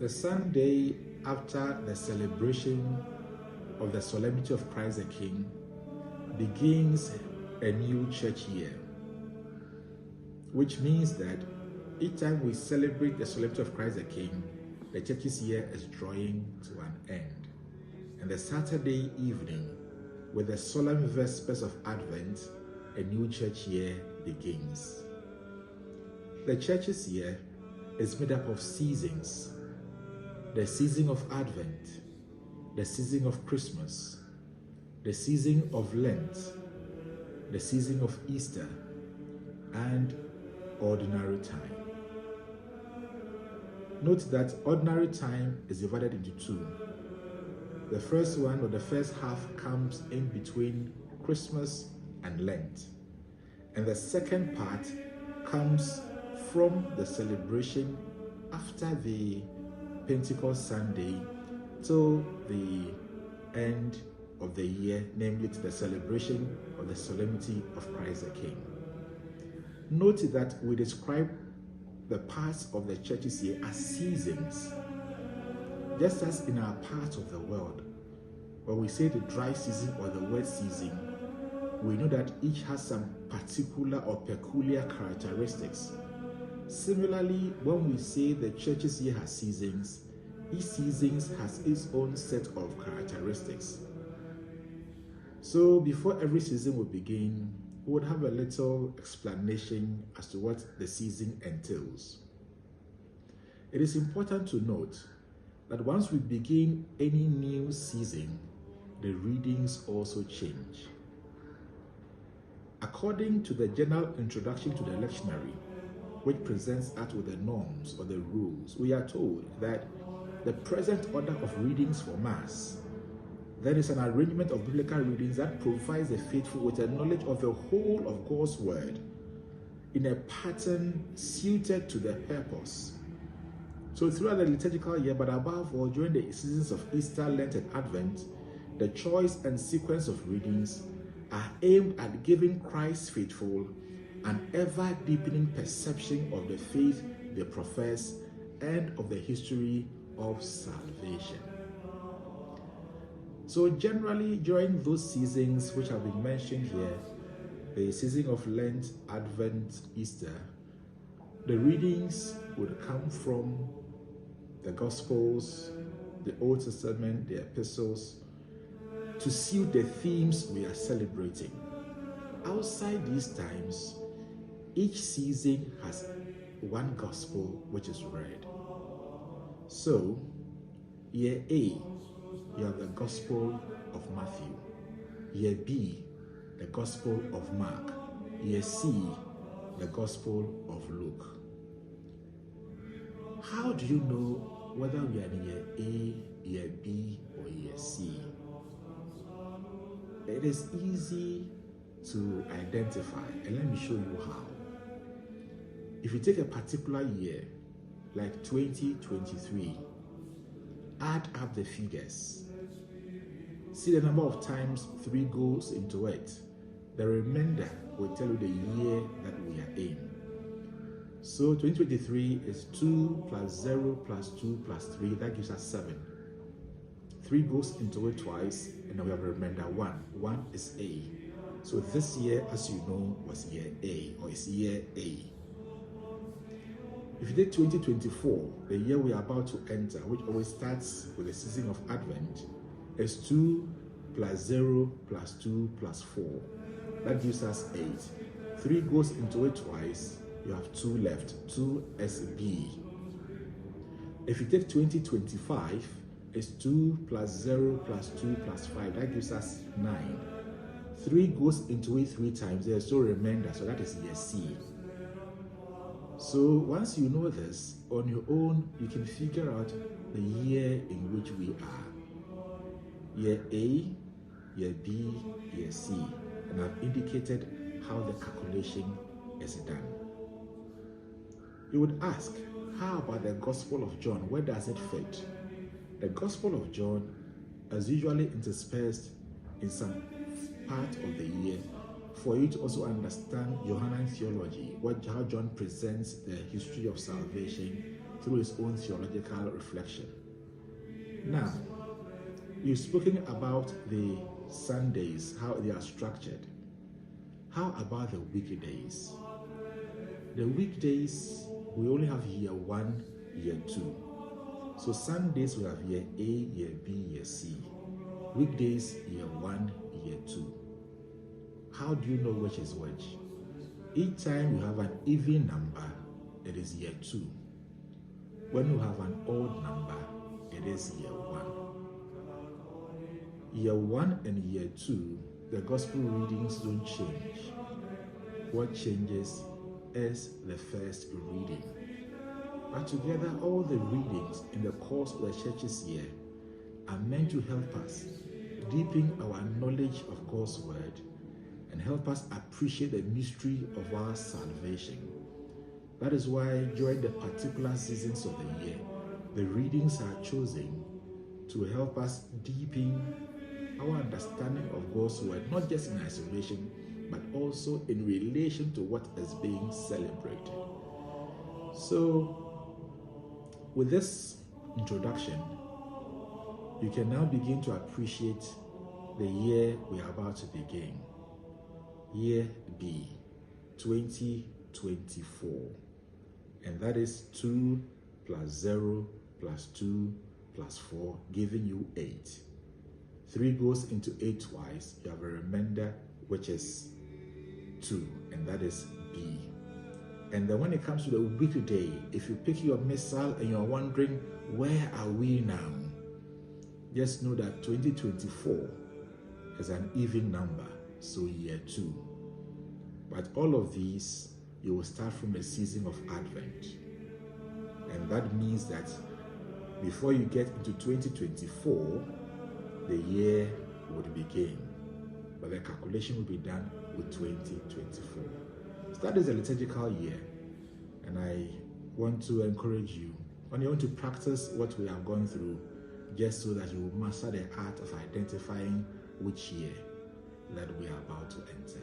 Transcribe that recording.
The Sunday after the celebration of the solemnity of Christ the King begins a new church year, which means that each time we celebrate the solemnity of Christ the King, the church's year is drawing to an end. And the Saturday evening, with the solemn vespers of Advent, a new church year begins. The church's year is made up of seasons: the season of Advent, the season of Christmas, the season of Lent, the season of Easter, and ordinary time. Note that ordinary time is divided into two. The first one, or the first half, comes in between Christmas and Lent. And the second part comes from the celebration after the Pentecost Sunday till the end of the year, namely to the celebration of the solemnity of Christ the King. Note that we describe the parts of the church's year as seasons. Just as in our part of the world, when we say the dry season or the wet season, we know that each has some particular or peculiar characteristics. Similarly, when we say the church's year has seasons, each season has its own set of characteristics. So before every season will begin, we would have a little explanation as to what the season entails. It is important to note that once we begin any new season, the readings also change. According to the general introduction to the lectionary, which presents us with the norms or the rules, we are told that the present order of readings for Mass, there is an arrangement of biblical readings that provides the faithful with a knowledge of the whole of God's Word in a pattern suited to the purpose. So throughout the liturgical year, but above all during the seasons of Easter, Lent, and Advent, the choice and sequence of readings are aimed at giving Christ's faithful an ever-deepening perception of the faith they profess and of the history of salvation. So generally, during those seasons which have been mentioned here, the season of Lent, Advent, Easter, the readings would come from the Gospels, the Old Testament, the Epistles, to suit the themes we are celebrating. Outside these times, each season has one Gospel which is read. So, year A, you have the Gospel of Matthew. Year B, the Gospel of Mark. Year C, the Gospel of Luke. How do you know whether we are in year A, year B, or year C? It is easy to identify, and let me show you how. If you take a particular year, like 2023, add up the figures. See the number of times 3 goes into it. The remainder will tell you the year that we are in. So 2023 is 2 plus 0 plus 2 plus 3. That gives us 7. 3 goes into it twice, and then we have a remainder 1. 1 is A. So this year, as you know, was year A, or is year A. If you take 2024, the year we are about to enter, which always starts with the season of Advent, is 2 plus 0 plus 2 plus 4. That gives us 8. 3 goes into it twice, you have 2 left, 2SB. If you take 2025, it's 2 plus 0 plus 2 plus 5, that gives us 9. 3 goes into it 3 times, there's still a remainder, so that is year C. So once you know this, on your own, you can figure out the year in which we are. Year A, year B, year C. And I've indicated how the calculation is done. You would ask, how about the Gospel of John? Where does it fit? The Gospel of John is usually interspersed in some part of the year for you to also understand Johannine theology, how John presents the history of salvation through his own theological reflection. Now, you've spoken about the Sundays, how they are structured. How about the weekdays? The weekdays, we only have year 1, year 2. So Sundays we have year A, year B, year C. Weekdays, year 1, year 2. How do you know which is which? Each time you have an even number, it is year 2. When you have an odd number, it is year 1. Year 1 and year 2, the gospel readings don't change. What changes is the first reading. But together, all the readings in the course of the church's year are meant to help us deepen our knowledge of God's word and help us appreciate the mystery of our salvation. That is why during the particular seasons of the year, the readings are chosen to help us deepen our understanding of God's word, not just in isolation, but also in relation to what is being celebrated. So, with this introduction, you can now begin to appreciate the year we are about to begin. Year B, 2024. And that is 2 plus 0 plus 2 plus 4, giving you 8. 3 goes into 8 twice. You have a remainder, which is 2, and that is B. And then when it comes to the weekday, if you pick your missile and you're wondering, where are we now? Just know that 2024 is an even number, so year 2. But all of these, you will start from the season of Advent. And that means that before you get into 2024, the year would begin. But the calculation will be done with 2024. So that is a liturgical year. And I want to encourage you, when you want to practice what we have gone through, just so that you will master the art of identifying which year that we are about to enter.